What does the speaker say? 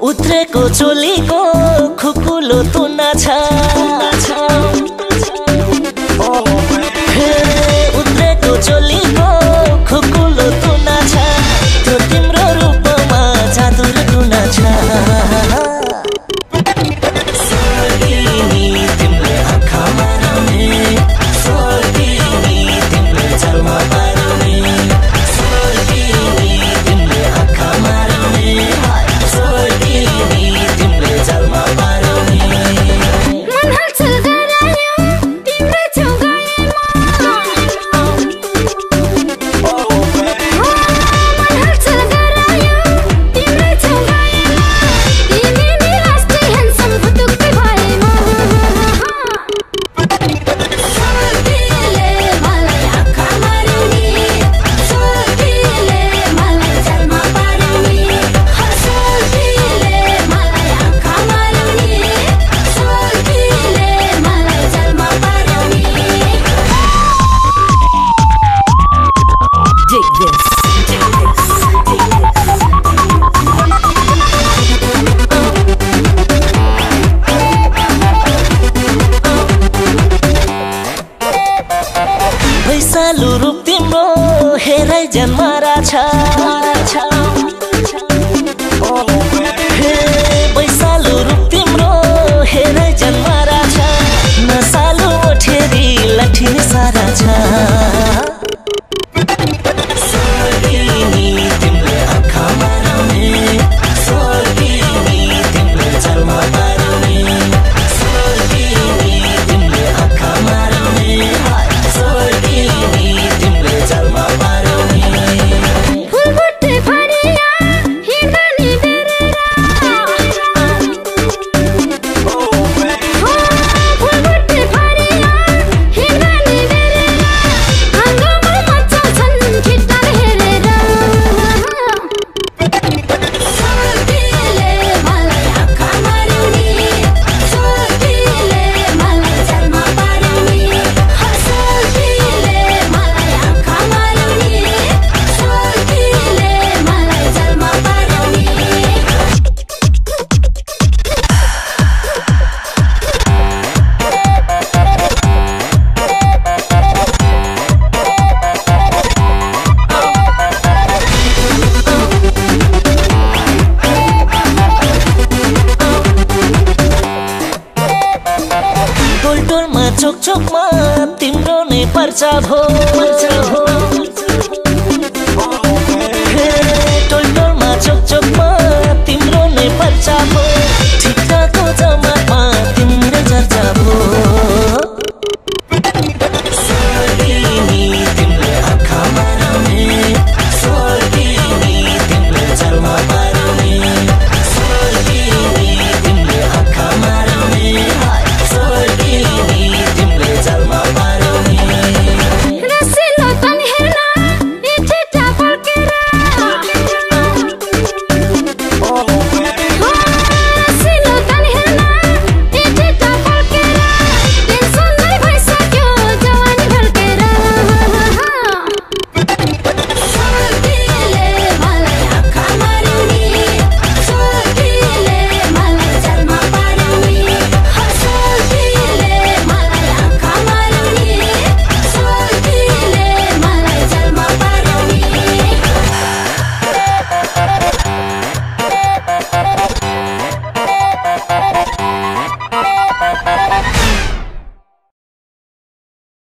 उत्रेको चोलीको खुकुलो तुना छ उत्रेको चोलीको खुकुलो तुना छ त्यो तिम्रो रूपमा जादु र गुना छ सोर्गिनी तिम्रो आँखामा रम्ने सोर्गिनी तिम्रो जलमा पार्ने सोर्गिनी तिम्रो आँखामा रम्ने सोर्गिनी तिम्रो जलमा पार्ने मन हल्चल गरायो तिम्रो छेउ गएमा मन हल्चल गरायो तिम्रो छेउ गएमा तिमी मिलास्दै ह्यान्डसम फुटुक्कै भएमा सोर्गिले मलाई आँखामा रम्ने सोर्गिले मलाई जलमा पार्ने सोर्गिले मलाई आँखामा रम्ने सोर्गिले मलाई जलमा पार्ने Dig this. वैशालु रूप तिम्रो हेरै जन्मारा छ वैशालु रूप तिम्रो हेरै जन्मारा छ नसालु ओठेरी लठी सारा छ सोर्गिनी तिम्रो आँखामा रम्ने सोर्गिनी तिम्रो जलमा पार्ने सोर्गिनी तिम्रो आँखामा रम्ने सोर्गिनी तिम्रो जलमा पार्ने फुलबुट्टे फरिया हिँड्दा नि बेरेर फुलबुट्टे फरिया हिँड्दा नि बेरेर आँगोमा मचाउँछन् खिट्टा हेरेर सोर्गिले मलाई आँखामा रम्ने सोर्गिले मलाई जलमा पार्ने सोर्गिले मलाई आँखामा रम्ने सोर्गिले मलाई जलमा पार्ने टोलटोलमा चोकचोकमा तिम्रो नै पर्चा भो